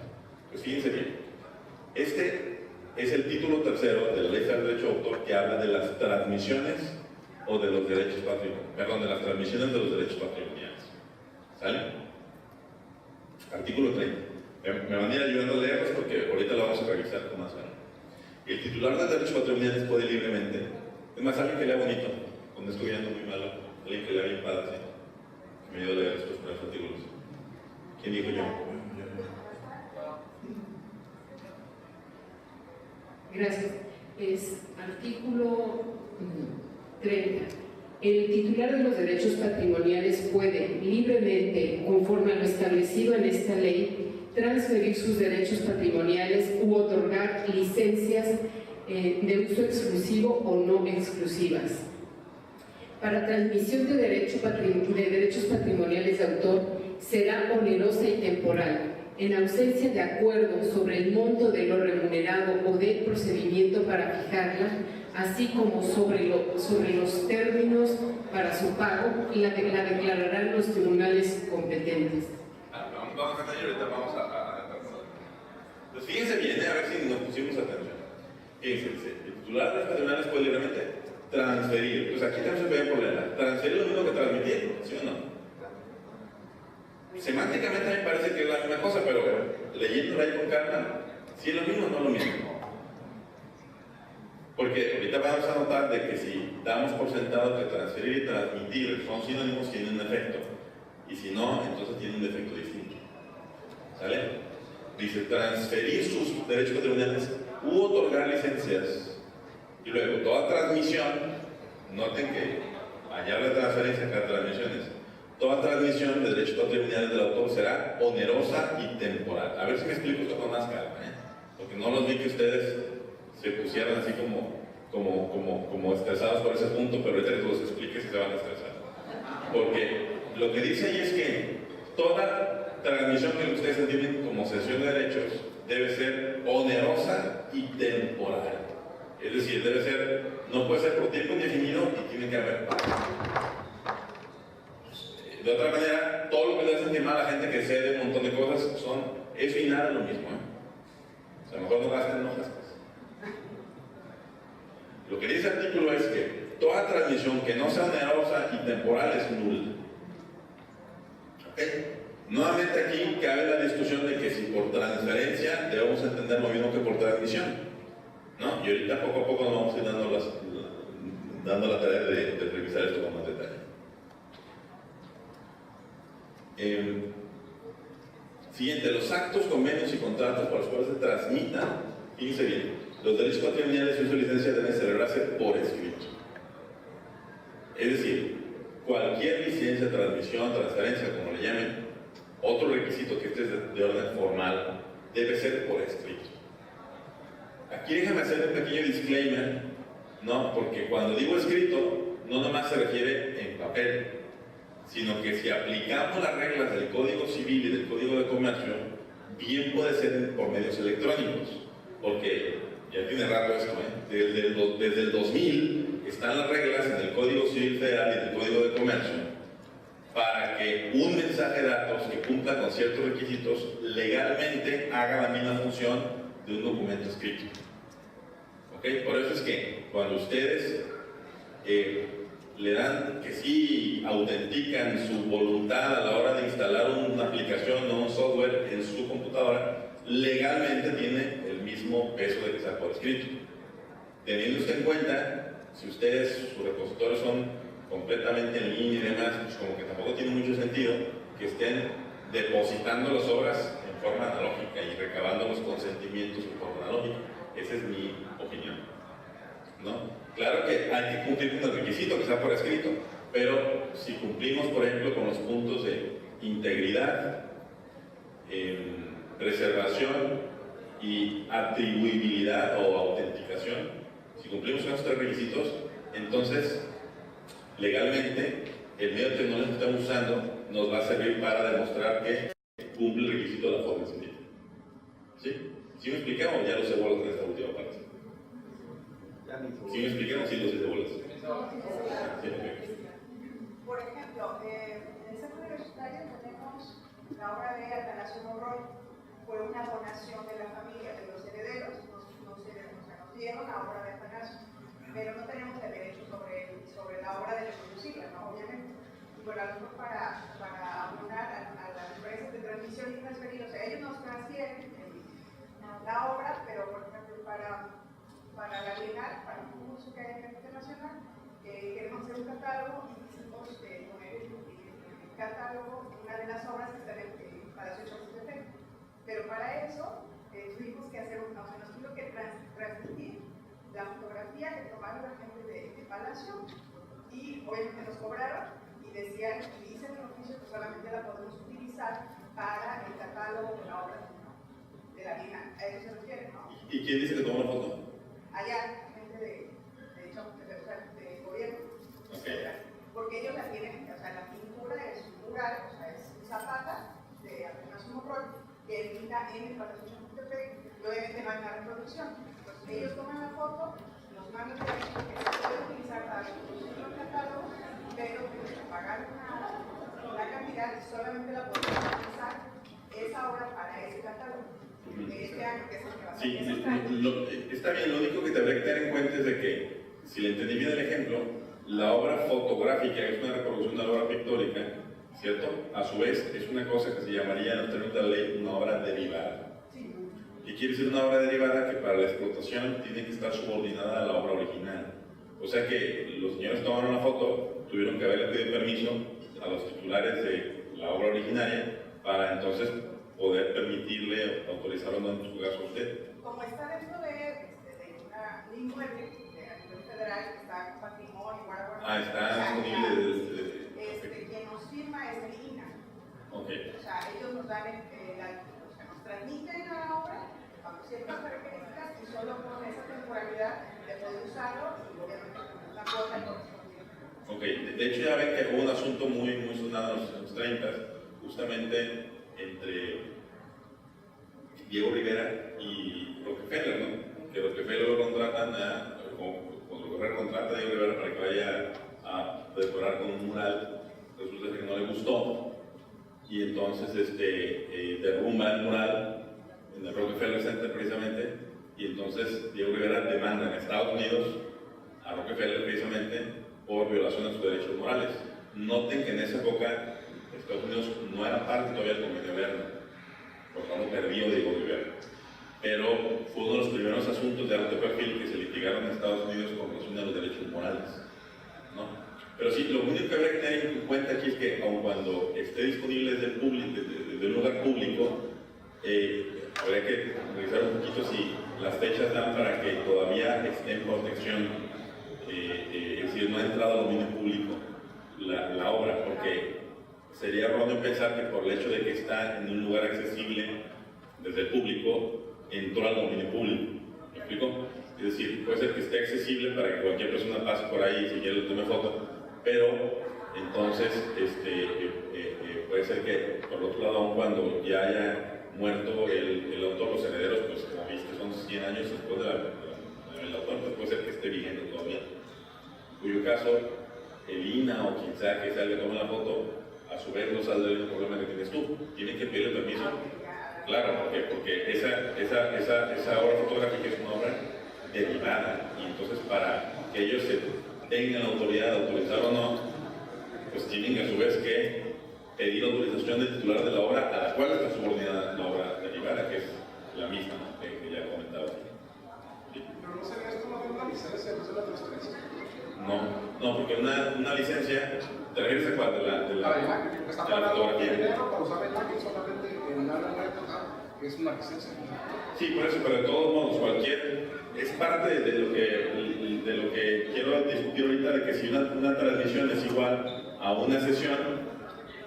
Pues fíjense bien, este es el título tercero de la Ley Federal de Derecho de Autor, que habla de las transmisiones o de los derechos patrimoniales, perdón, de las transmisiones de los derechos patrimoniales. ¿Sale? Artículo 30. Me van a ir ayudando a leerlos porque ahorita lo vamos a revisar con más calma. El titular de derechos patrimoniales puede libremente, es más, alguien que lea bonito, cuando estoy viendo muy malo, alguien que lea bien padre, ¿sí? Que me ayude a leer estos primeros artículos. ¿Quién dijo yo? Gracias. Es artículo 30. El titular de los derechos patrimoniales puede libremente, conforme a lo establecido en esta ley, transferir sus derechos patrimoniales u otorgar licencias de uso exclusivo o no exclusivas. Para transmisión de derechos patrimoniales de autor será onerosa y temporal, en ausencia de acuerdo sobre el monto de lo remunerado o del procedimiento para fijarla, así como sobre los términos para su pago, y la declararán los tribunales competentes. Vamos a cantar y ahorita vamos a pues fíjense bien, a ver si nos pusimos atención. Fíjense, el titular de los patrimoniales puede libremente transferir. Pues aquí tenemos el primer problema. ¿Transferir lo mismo que transmitir? ¿Sí o no? semánticamente me parece que es la misma cosa, pero leyéndola ahí con calma, si es lo mismo o no es lo mismo. Porque ahorita vamos a notar de que si damos por sentado que transferir y transmitir son sinónimos, tienen un efecto. Y si no, entonces tienen un efecto distinto. ¿Sale? Dice transferir sus derechos patrimoniales u otorgar licencias. Y luego, toda transmisión, noten que allá la transferencia, acá transmisiones, toda transmisión de derechos patrimoniales del autor será onerosa y temporal. A ver si me explico esto con más calma, porque no los vi que ustedes se pusieran así como estresados por ese punto, pero ahorita que los explique si se van a estresar. Porque lo que dice ahí es que toda transmisión que ustedes entienden como cesión de derechos debe ser onerosa y temporal. Es decir, debe ser, no puede ser por tiempo indefinido y tiene que haber pago. De otra manera, todo lo que le hacen sentir mal a la gente que cede un montón de cosas son eso y nada lo mismo. O sea, mejor no gasten, no gastes. Lo que dice el artículo es que toda transmisión que no sea onerosa y temporal es nula. ¿Ok? Nuevamente aquí cabe la discusión de que si por transferencia debemos entender lo mismo que por transmisión, ¿no? Y ahorita poco a poco nos vamos a ir dando la tarea de revisar esto con más detalle. Siguiente, los actos, convenios y contratos por los cuales se transmitan, fíjense bien, los derechos patrimoniales y uso de licencia deben celebrarse por escrito. Es decir, cualquier licencia, transmisión, transferencia, como le llamen, otro requisito que este es de orden formal, debe ser por escrito. Aquí déjame hacer un pequeño disclaimer, ¿no? Porque cuando digo escrito, no nomás se refiere en papel, sino que si aplicamos las reglas del Código Civil y del Código de Comercio, bien puede ser por medios electrónicos, porque ya tiene rato esto, desde el 2000 están las reglas en el Código Civil Federal y en el Código de Comercio para que un mensaje de datos que cumpla con ciertos requisitos legalmente haga la misma función de un documento escrito. ¿Okay? Por eso es que cuando ustedes le dan que sí autentican su voluntad a la hora de instalar una aplicación o un software en su computadora, legalmente tiene el mismo peso de que sea por escrito. Teniendo usted en cuenta, si ustedes, sus repositorios son completamente en línea y demás, pues como que tampoco tiene mucho sentido que estén depositando las obras en forma analógica y recabando los consentimientos en forma analógica. Esa es mi opinión, ¿no? Claro que hay que cumplir con el requisito que sea por escrito, pero si cumplimos, por ejemplo, con los puntos de integridad, preservación y atribuibilidad o autenticación, si cumplimos con estos tres requisitos, entonces legalmente el medio tecnológico que estamos usando nos va a servir para demostrar que cumple el requisito de la forma escrita. ¿Sí? ¿Sí me explicamos? Ya los he vuelto en esta última parte. ¿Sí me explicamos? Sí, los hice bolas. Sí, por ejemplo, en el centro universitario tenemos la obra de Atanasio Monroy. Fue una donación de la familia, de los herederos, nos dieron la obra de Atanasio, pero no tenemos el derecho sobre la obra de reproducirla, ¿no? Obviamente. Y por algo para abonar a las empresas de transmisión y transferir, o sea, ellos nos transfieren la obra, pero por ejemplo para la Bienal, para un curso que hay en el internacional, queremos hacer un catálogo y quisimos poner el catálogo una de las obras que están en Palacio de Chapultepec. Pero para eso tuvimos que hacer nos tuvimos que transmitir la fotografía que tomaron la gente de Palacio y obviamente nos cobraron y decían, y dicen en el oficio que solamente la podemos utilizar para el catálogo de la obra de la Bienal. A eso se refiere, ¿no? ¿Y quién dice que tomó la foto? Allá, gente de gobierno. Okay. Porque ellos la tienen, o sea, la pintura es un mural, o sea, es un Zapata de Atanasio Monroy que pinta en el Palacio de Chapultepec y obviamente no hay una reproducción. Entonces ellos toman la foto, nos mandan el hecho que se puede utilizar para reproducir el catálogo, pero tienen que pagar una cantidad y solamente la podemos utilizar esa obra para ese catálogo. Este año, que es el que va a Sí, ser. está bien, lo único que te habría que tener en cuenta es de que, si le entendí bien el ejemplo, la obra fotográfica, que es una reproducción de la obra pictórica, ¿cierto? A su vez, es una cosa que se llamaría en los términos de la ley una obra derivada. ¿Qué quiere decir una obra derivada? Que para la explotación tiene que estar subordinada a la obra original. O sea que los señores tomaron la foto, tuvieron que haberle pedido permiso a los titulares de la obra originaria para entonces poder permitirle, autorizar o no en su caso a usted. Como está dentro de un inmueble a nivel federal, que está en patrimonio, Ah, está disponible. Quien nos firma es el INAH. Okay. O sea, ellos nos dan nos transmiten a la obra bajo ciertas características y solo con esa temporalidad de poder usarlo y obviamente con una cuota correspondiente. Ok, de hecho ya ven que hubo un asunto muy sonado en los 30, justamente entre Diego Rivera y Rockefeller, ¿no? Que Rockefeller lo contratan cuando Rockefeller contrata a Diego Rivera para que vaya a decorar con un mural, resulta que no le gustó y entonces derrumba el mural en el Rockefeller Center precisamente, y entonces Diego Rivera demanda en Estados Unidos a Rockefeller precisamente por violación de sus derechos morales. Noten que en esa época Estados Unidos no era parte todavía del convenio Berna, por lo tanto perdió Diego Rivera. Pero fue uno de los primeros asuntos de alto perfil que se litigaron en Estados Unidos con relación a los derechos morales, ¿no? Pero sí, lo único que habría que tener en cuenta aquí es que aun cuando esté disponible desde un lugar público, habría que revisar un poquito si las fechas dan para que todavía esté en protección, es decir, no ha entrado al dominio público la obra, porque sería erróneo pensar que por el hecho de que está en un lugar accesible desde el público, entró al dominio público. ¿Me explico? Es decir, puede ser que esté accesible para que cualquier persona pase por ahí y si quiere le tome foto, pero entonces puede ser que por otro lado, aun cuando ya haya muerto el autor, los herederos, pues como viste son 100 años después del autor, pues puede ser que esté vigente todavía, en cuyo caso el INAH o quien sea que tome la foto, a su vez no saldrá el problema que tienes tú, tienen que pedirle permiso. Claro, porque esa obra fotográfica es una obra derivada, y entonces para que ellos tengan la autoridad de autorizar o no, pues tienen a su vez que pedir autorización del titular de la obra a la cual está subordinada la obra derivada, que es la misma, ¿no? que ya comentaba. ¿Sí? Pero no sería esto más bien una licencia, no es una transferencia. No, porque una licencia, ¿te refieres a cuál? De la imagen, está pagando dinero para usar la imagen solamente en una total, que es una licencia. Sí, por eso, pero de todos modos, es parte de lo que quiero discutir ahorita, de que si una transmisión es igual a una sesión,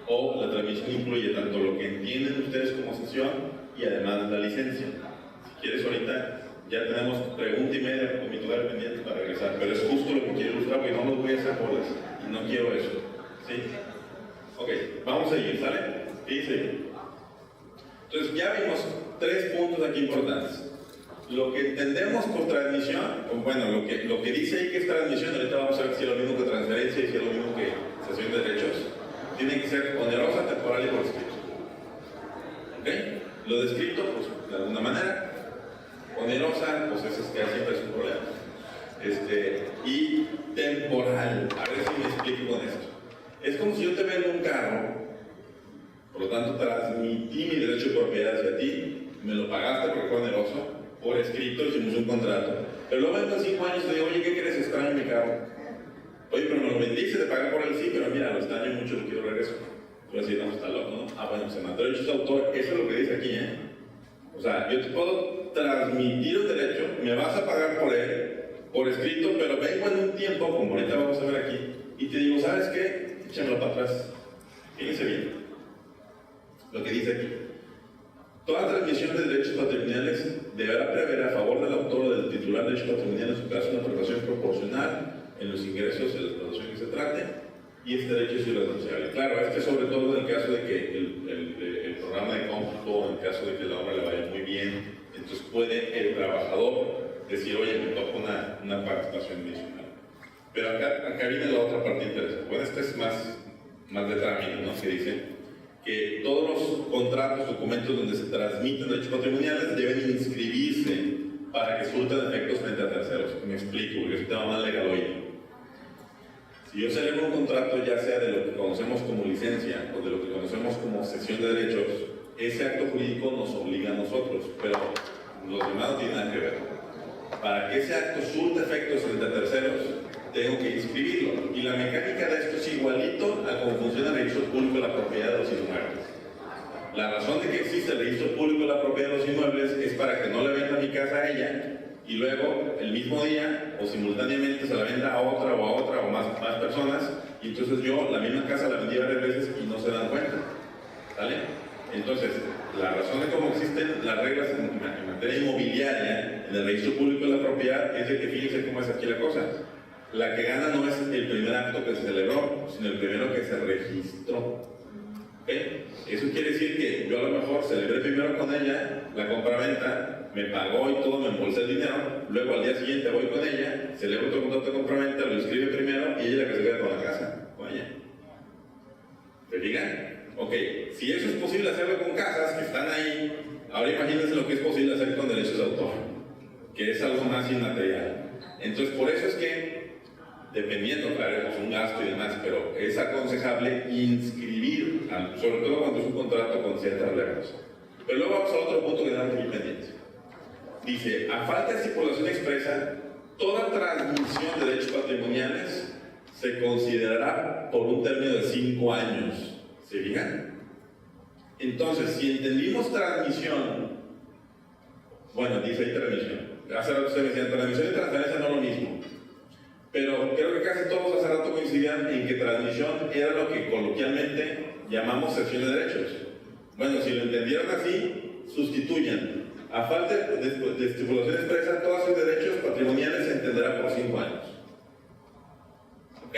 o la transmisión incluye tanto lo que entienden ustedes como sesión y además la licencia. Si quieres ahorita, ya tenemos pregunta y media con mi titular pendiente para regresar, pero es justo lo que quiero ilustrar, porque no los voy a hacer bolas y no quiero eso. ¿Sí? Ok, vamos a seguir, ¿sale? ¿Qué dice? Entonces ya vimos 3 puntos aquí importantes. Lo que entendemos por transmisión, bueno, lo que dice ahí que es transmisión, ahorita vamos a ver si es lo mismo que transferencia y si es lo mismo que cesión de derechos, tiene que ser onerosa, temporal y por escrito. ¿Ok? Lo descrito, pues de alguna manera. Onerosa, pues eso es que siempre es un problema. Y temporal, a ver si me explico con esto. Es como si yo te vendo un carro, por lo tanto transmití mi derecho de propiedad hacia ti, me lo pagaste porque fue oneroso, por escrito, hicimos un contrato, pero luego en 5 años te digo, oye, ¿qué crees? Extraño mi carro. Oye, pero me lo vendiste, te pagué por él, sí, pero mira, lo extraño mucho, lo quiero regreso. Tú vas a decir, no, está loco, ¿no? Ah, bueno, se mató derechos de autor, eso es lo que dice aquí, ¿eh? O sea, yo te puedo transmitir el derecho, me vas a pagar por él, por escrito, pero vengo en un tiempo, como ahorita vamos a ver aquí, y te digo, ¿sabes qué? Échamelo para atrás. Fíjense bien lo que dice aquí. Toda transmisión de derechos patrimoniales deberá prever a favor del autor o del titular de derechos patrimoniales en su caso una prestación proporcional en los ingresos de la explotación que se trate, y este derecho es irrenunciable. Claro, sobre todo en el caso de que el programa de cómputo, en el caso de que la obra le vaya muy bien, entonces puede el trabajador decir, oye, me toca una participación adicional. Pero acá viene la otra parte interesante. Bueno, este es más de trámite, ¿no? Que dice que todos los contratos, documentos donde se transmiten derechos patrimoniales deben inscribirse para que surtan efectos frente a terceros. Me explico, porque es un tema más legal hoy. Si yo celebro un contrato, ya sea de lo que conocemos como licencia o de lo que conocemos como cesión de derechos, ese acto jurídico nos obliga a nosotros, pero los demás no tienen nada que ver. Para que ese acto surta efectos frente a terceros, tengo que inscribirlo. Y la mecánica de esto es igualito a cómo funciona el registro público de la propiedad de los inmuebles. La razón de que existe el registro público de la propiedad de los inmuebles es para que no le venda mi casa a ella y luego el mismo día o simultáneamente se la venda a otra o más personas, y entonces yo la misma casa la vendí varias veces y no se dan cuenta. ¿Vale? Entonces, la razón de cómo existen las reglas en materia inmobiliaria en el registro público de la propiedad es de que fíjense cómo es aquí la cosa. La que gana no es el primer acto que se celebró, sino el primero que se registró. ¿Okay? Eso quiere decir que yo a lo mejor celebré primero con ella la compraventa, me pagó y todo, me embolsé el dinero, luego al día siguiente voy con ella, celebro otro contrato de compraventa, lo inscribe primero y ella es la que se queda con la casa, con ella. ¿Te fijan? Ok, si eso es posible hacerlo con casas que están ahí, ahora imagínense lo que es posible hacer con derechos de autor, que es algo más inmaterial. Entonces, por eso es que, dependiendo, claro, es un gasto y demás, pero es aconsejable inscribir, sobre todo cuando es un contrato con ciertas reglas. Pero luego vamos a otro punto que tenemos aquí pendiente. Dice, a falta de estipulación expresa, toda transmisión de derechos patrimoniales se considerará por un término de 5 años. ¿Se fijan? Entonces, si entendimos transmisión, bueno, dice ahí transmisión. Hace rato ustedes decían, transmisión y transferencia no es lo mismo. Pero creo que casi todos hace rato coincidían en que transmisión era lo que coloquialmente llamamos cesión de derechos. Bueno, si lo entendieron así, sustituyan. A falta de estipulación expresa, todos sus derechos patrimoniales se entenderá por 5 años. ¿Ok?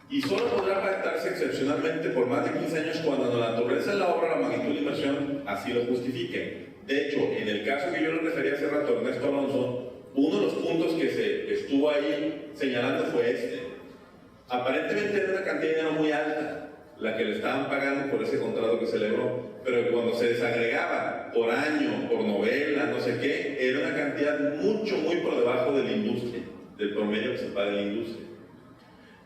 Y solo podrá pactarse excepcionalmente por más de 15 años cuando la naturaleza de la obra, la magnitud de la inversión así lo justifique. De hecho, en el caso que yo le refería hace rato, Ernesto Alonso, uno de los puntos que se estuvo ahí señalando fue este. Aparentemente era una cantidad de dinero muy alta la que le estaban pagando por ese contrato que celebró, pero cuando se desagregaba por año, por novela, no sé qué, era una cantidad muy por debajo de la industria, del promedio que se paga en la industria.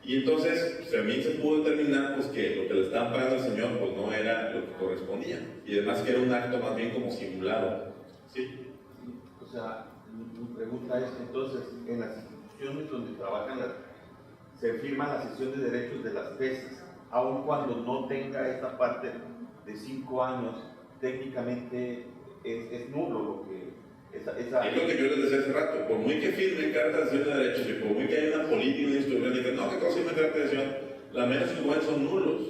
Y entonces también se pudo determinar pues, que lo que le estaban pagando al señor pues, no era lo que correspondía, y además que era un acto más bien como simulado. ¿Sí? O sea, mi pregunta es, entonces, en las instituciones donde trabajan, se firma la cesión de derechos de las veces, aun cuando no tenga esta parte de 5 años, técnicamente es nulo lo que... Es lo que yo les decía hace rato, por muy que firmen cartas de cesión de derechos y por muy que haya una política y una instrucción y que no, que todos firmen cartas de cesión, la menos igual son nulos.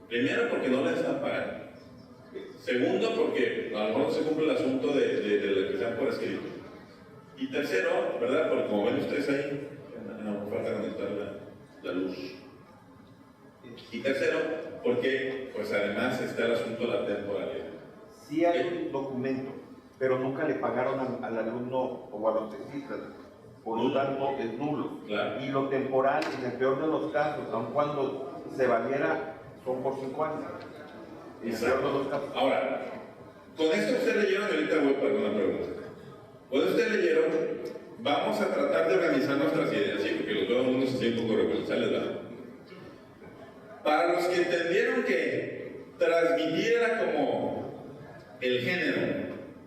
Primero, porque no les están pagando. Segundo, porque a lo mejor no se cumple el asunto de lo que sean por escrito. Y tercero, ¿verdad? Porque como ven ustedes ahí, no falta conectar la luz. Y tercero, porque pues además está el asunto de la temporalidad. Sí hay un documento, pero nunca le pagaron al alumno o a los tesistas, por lo tanto es nulo. Claro. Y lo temporal, en el peor de los casos, aun cuando se valiera, son por 5 años. En el peor de los casos. Ahora, con esto ustedes leyeron, y ahorita voy para una pregunta. Cuando ustedes leyeron, vamos a tratar de organizar nuestras ideas, ¿sí? Porque los veo unos así un poco revolucionarios, ¿verdad? Para los que entendieron que transmitir era como el género,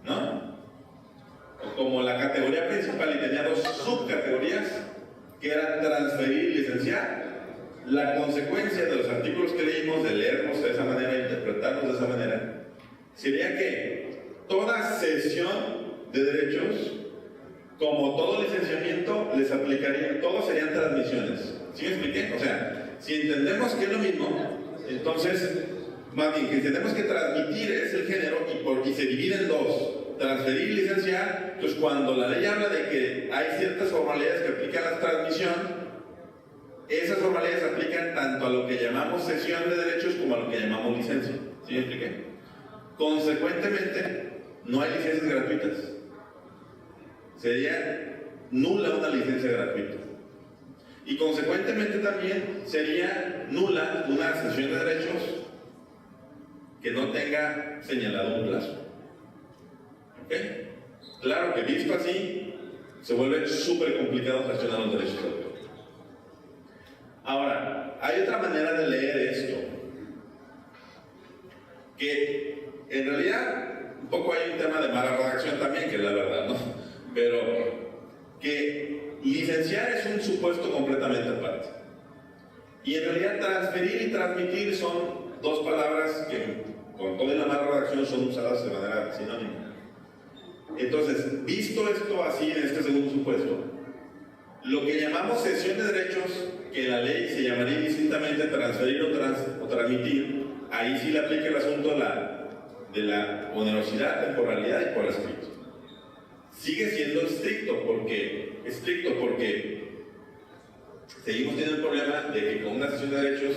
¿no? O como la categoría principal y tenía 2 subcategorías, que eran transferir y licenciar. La consecuencia de los artículos que leímos, de leernos de esa manera, interpretarnos de esa manera, sería que toda cesión de derechos, como todo licenciamiento, les aplicaría, todos serían transmisiones. ¿Sí me expliqué? O sea, si entendemos que es lo mismo, entonces, más bien, que entendemos que transmitir es el género y se divide en 2, transferir y licenciar, pues cuando la ley habla de que hay ciertas formalidades que aplican a la transmisión, esas formalidades se aplican tanto a lo que llamamos cesión de derechos como a lo que llamamos licencia. ¿Sí me expliqué? Consecuentemente, no hay licencias gratuitas. Sería nula una licencia gratuita. Y consecuentemente también sería nula una cesión de derechos que no tenga señalado un plazo. ¿Ok? Claro que visto así, se vuelve súper complicado gestionar los derechos de autor. Ahora, hay otra manera de leer esto, que en realidad un poco hay un tema de mala redacción también, que es la verdad, ¿no? Pero que licenciar es un supuesto completamente aparte. Y en realidad transferir y transmitir son dos palabras que con toda la mala redacción son usadas de manera sinónima. Entonces, visto esto así en este segundo supuesto, lo que llamamos cesión de derechos, que en la ley se llamaría distintamente transferir o transmitir, ahí sí le aplica el asunto de la onerosidad, temporalidad y por escrito. Sigue siendo estricto porque seguimos teniendo el problema de que con una cesión de derechos,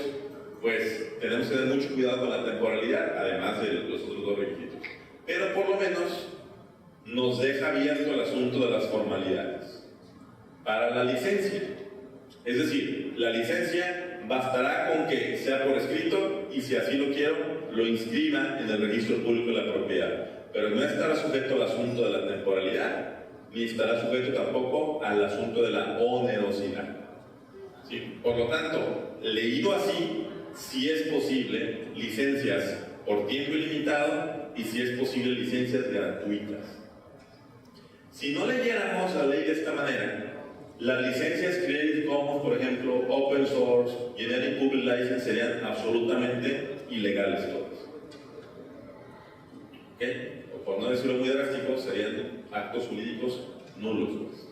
pues tenemos que tener mucho cuidado con la temporalidad, además de los otros dos requisitos. Pero por lo menos nos deja abierto el asunto de las formalidades. Para la licencia, es decir, la licencia bastará con que sea por escrito y si así lo quiero, lo inscriba en el registro público de la propiedad. Pero no estará sujeto al asunto de la temporalidad, ni estará sujeto tampoco al asunto de la onerosidad. ¿Sí? Por lo tanto, leído así, sí es posible licencias por tiempo ilimitado y sí es posible licencias gratuitas. Si no leyéramos la ley de esta manera, las licencias Creative Commons, por ejemplo, Open Source, Generic Public License serían absolutamente ilegales todas. ¿Okay? O por no decirlo muy drástico, serían actos jurídicos nulos.